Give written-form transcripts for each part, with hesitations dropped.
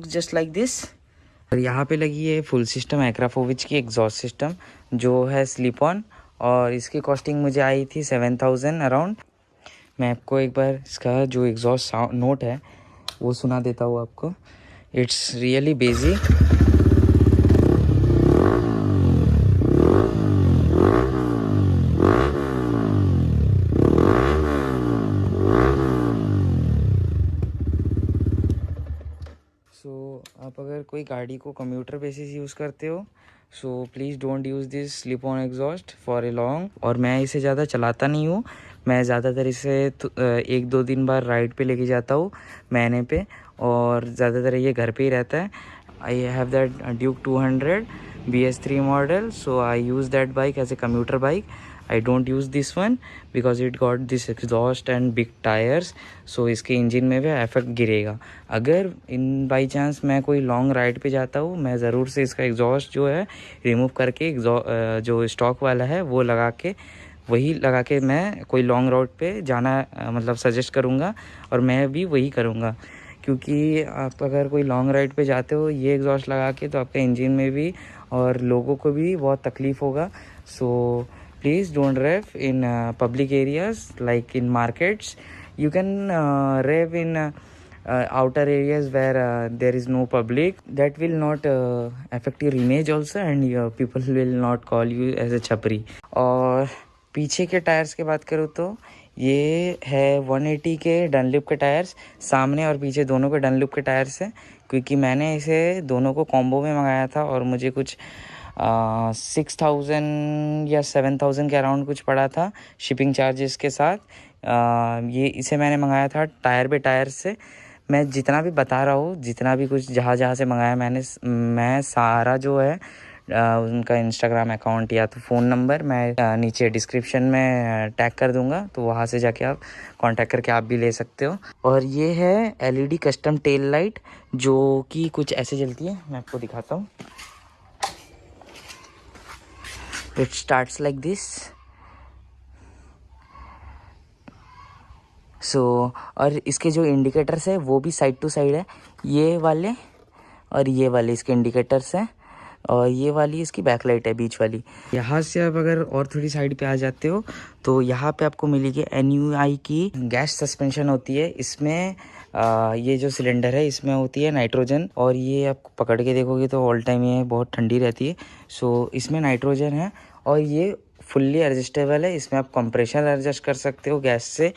Looks just like this. और यहाँ पे लगी है फुल सिस्टम Akrapovic की एग्जॉस्ट सिस्टम जो है स्लिप ऑन, और इसकी कॉस्टिंग मुझे आई थी 7000 अराउंड। मैं आपको एक बार इसका जो एग्जॉस्ट नोट है वो सुना देता हूँ आपको। It's really basic. आप अगर कोई गाड़ी को कम्यूटर बेसिस यूज़ करते हो so please don't use this slip on exhaust for a long. और मैं इसे ज़्यादा चलाता नहीं हूँ, मैं ज़्यादातर इसे 1-2 दिन बाद राइड पे लेके जाता हूँ महीने पे, और ज़्यादातर ये घर पे ही रहता है। I have that Duke 200 BS3 model, so I use that bike as a commuter bike. I don't use this one because it got this exhaust and big tires, so इसके इंजन में भी इफेक्ट गिरेगा। अगर in by chance मैं कोई long ride पे जाता हूँ, मैं ज़रूर से इसका एग्जॉस्ट जो है रिमूव करके जो स्टॉक वाला है वो वही लगा के मैं कोई लॉन्ग राइड पे जाना मतलब सजेस्ट करूँगा, और मैं भी वही करूँगा। क्योंकि आप अगर कोई लॉन्ग राइड पे जाते हो ये एग्जॉस्ट लगा के, तो आपके इंजन में भी और लोगों को भी बहुत तकलीफ़ होगा। सो please don't rev in public areas like in markets. You can rev in outer areas where there is no public. That will not affect your image also, and your people will not call you as a छपरी। और पीछे के tyres की बात करूँ तो ये है 180 के डनलिप के टायर्स, सामने और पीछे दोनों के डनलिप के टायर्स हैं। क्योंकि मैंने इसे दोनों को कॉम्बो में मंगाया था और मुझे कुछ 6000 या 7000 के अराउंड कुछ पड़ा था शिपिंग चार्जेस के साथ। ये इसे मैंने मंगाया था टायर बाय टायर से। मैं जितना भी बता रहा हूँ, जितना भी कुछ जहाँ से मंगाया मैं सारा जो है उनका इंस्टाग्राम अकाउंट या तो फ़ोन नंबर मैं नीचे डिस्क्रिप्शन में टैग कर दूंगा, तो वहाँ से जाके आप कांटेक्ट करके आप भी ले सकते हो। और ये है LED कस्टम टेल लाइट जो कि कुछ ऐसे जलती है, मैं आपको दिखाता हूँ। It starts like this. और इसके जो इंडिकेटर्स है वो भी साइड टू साइड है, ये वाले और ये वाले इसके इंडिकेटर्स हैं, और ये वाली इसकी बैकलाइट है बीच वाली। यहाँ से आप अगर और थोड़ी साइड पे आ जाते हो तो यहाँ पे आपको मिलेगी NUI की गैस सस्पेंशन होती है। इसमें ये जो सिलेंडर है इसमें होती है नाइट्रोजन, और ये आप पकड़ के देखोगे तो ऑल टाइम ये बहुत ठंडी रहती है। सो इसमें नाइट्रोजन है और ये फुल्ली एडजस्टेबल है। इसमें आप कंप्रेशन एडजस्ट कर सकते हो गैस से।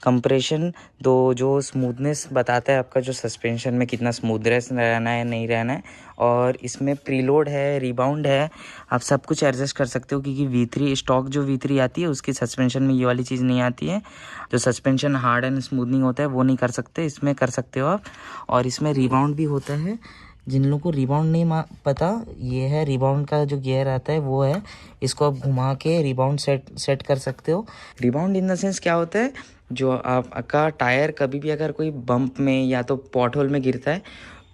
कंप्रेशन जो स्मूथनेस बताता है आपका जो सस्पेंशन में कितना स्मूथनेस रहना है नहीं रहना है। और इसमें प्रीलोड है, रिबाउंड है, आप सब कुछ एडजस्ट कर सकते हो। क्योंकि V3 स्टॉक जो V3 आती है उसकी सस्पेंशन में ये वाली चीज़ नहीं आती है। जो सस्पेंशन हार्ड एंड स्मूथनिंग होता है वो नहीं कर सकते, इसमें कर सकते हो आप। और इसमें रिबाउंड भी होता है। जिन लोगों को रिबाउंड नहीं पता, ये है रिबाउंड का जो गियर आता है वो है, इसको आप घुमा के रिबाउंड सेट कर सकते हो। रिबाउंड इन द सेंस क्या होता है, जो आपका टायर कभी भी अगर कोई बम्प में या तो पॉट होल में गिरता है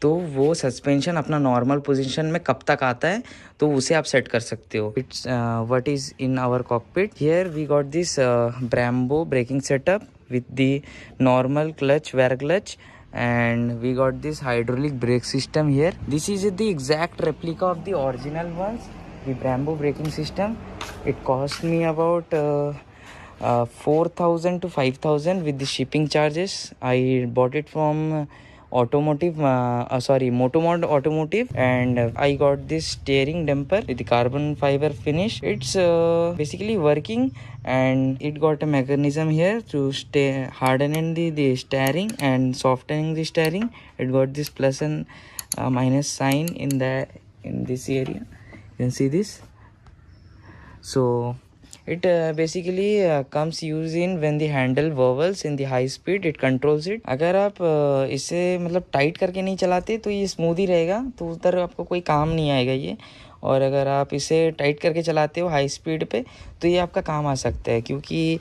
तो वो सस्पेंशन अपना नॉर्मल पोजीशन में कब तक आता है तो उसे आप सेट कर सकते हो। It's what is in our cockpit. Here we got this Brembo braking setup with the normal clutch, where clutch, and we got this hydraulic brake system here. This is the exact replica of the original ones, the Brembo braking system. It cost me about 4,000 to 5,000 with the shipping charges. I bought it from Motomod Automotive, and I got this steering damper with the carbon fiber finish. It's basically working, and it got a mechanism here to stay hardening the steering and softening the steering. It got this plus and minus sign in this area. You can see this. So it basically comes used in when the handle wobbles in the high speed, it controls it. अगर आप इसे मतलब tight करके नहीं चलाते तो ये smooth ही रहेगा, तो उधर आपको कोई काम नहीं आएगा ये। और अगर आप इसे टाइट करके चलाते हो हाई स्पीड पे तो ये आपका काम आ सकता है। क्योंकि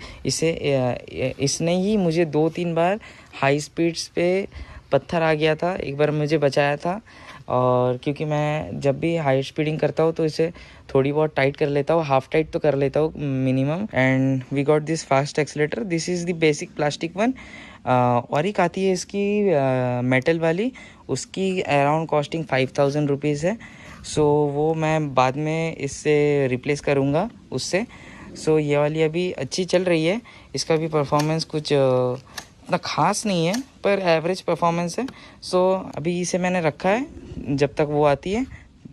इसने ही मुझे 2-3 बार हाई स्पीड्स पे पत्थर आ गया था, एक बार मुझे बचाया था। और क्योंकि मैं जब भी हाई स्पीडिंग करता हूँ तो इसे थोड़ी बहुत टाइट कर लेता हूँ, हाफ टाइट तो कर लेता हूँ minimum. And we got this fast accelerator. This is the basic plastic one. और एक आती है इसकी मेटल वाली, उसकी अराउंड कॉस्टिंग 5000 रुपीज़ है। सो वो मैं बाद में इससे रिप्लेस करूँगा उससे। सो ये वाली अभी अच्छी चल रही है, इसका भी परफॉर्मेंस कुछ इतना ख़ास नहीं है पर एवरेज परफॉर्मेंस है। सो अभी इसे मैंने रखा है जब तक वो आती है,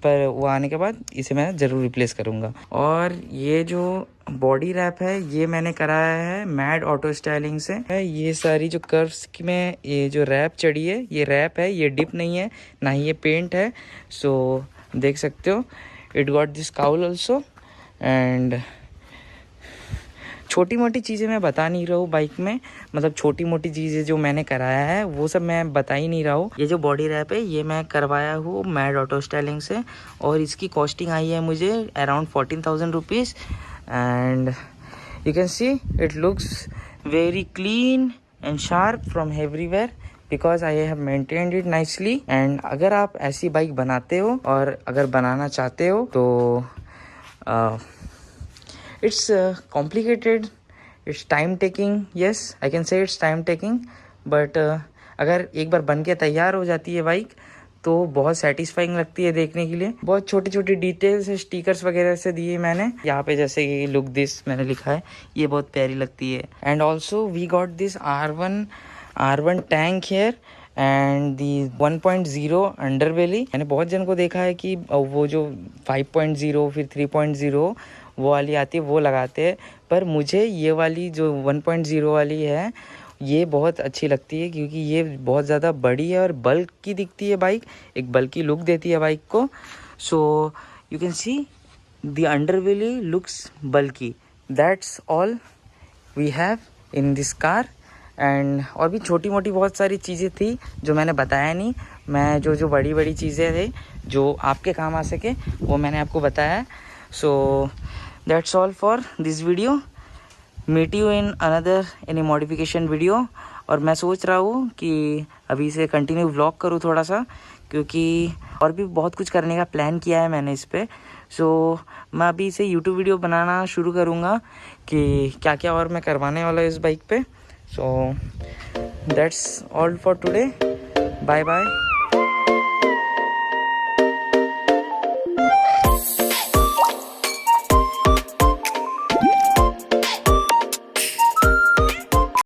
पर वो आने के बाद इसे मैं ज़रूर रिप्लेस करूँगा। और ये जो बॉडी रैप है ये मैंने कराया है मैड ऑटो स्टाइलिंग से। ये सारी जो कर्व्स की में ये जो रैप चढ़ी है ये रैप है, ये डिप नहीं है ना ही ये पेंट है। सो देख सकते हो it got this cowl also. And छोटी मोटी चीज़ें मैं बता नहीं रहा हूँ बाइक में, मतलब छोटी मोटी चीज़ें जो मैंने कराया है वो सब मैं बता ही नहीं रहा हूँ। ये जो बॉडी रैप है ये मैं करवाया हूँ मैड ऑटो स्टाइलिंग से और इसकी कॉस्टिंग आई है मुझे around 14,000 rupees. And you can see it looks very clean and sharp from everywhere because I have maintained it nicely. And अगर आप ऐसी बाइक बनाते हो और अगर बनाना चाहते हो तो it's complicated, it's time taking, yes I can say it's time taking, but अगर एक बार बन के तैयार हो जाती है बाइक तो बहुत सेटिस्फाइंग लगती है देखने के लिए। बहुत छोटी छोटी डिटेल्स स्टिकर्स वगैरह से दिए मैंने यहाँ पे, जैसे कि लुक दिस मैंने लिखा है, ये बहुत प्यारी लगती है। And also we got this R1 tank here and the 1.0 underbelly. मैंने बहुत जन को देखा है कि वो जो 5.0 फिर 3.0 वो वाली आती है वो लगाते हैं, पर मुझे ये वाली जो 1.0 वाली है ये बहुत अच्छी लगती है क्योंकि ये बहुत ज़्यादा बड़ी है और बल्क की दिखती है बाइक, एक बल्कि लुक देती है बाइक को। So you can see the underbelly looks bulky. That's all we have in this car. And और भी छोटी मोटी बहुत सारी चीज़ें थी जो मैंने बताया नहीं, मैं जो बड़ी बड़ी चीज़ें थे जो आपके काम आ सके वो मैंने आपको बताया। So that's all for this video, meet you in another any modification video. और मैं सोच रहा हूँ कि अभी से कंटिन्यू व्लॉग करूँ थोड़ा सा, क्योंकि और भी बहुत कुछ करने का प्लान किया है मैंने इस पर। सो मैं अभी से यूट्यूब वीडियो बनाना शुरू करूँगा कि क्या क्या और मैं करवाने वाला हूँ इस बाइक पे। So that's all for today, bye bye.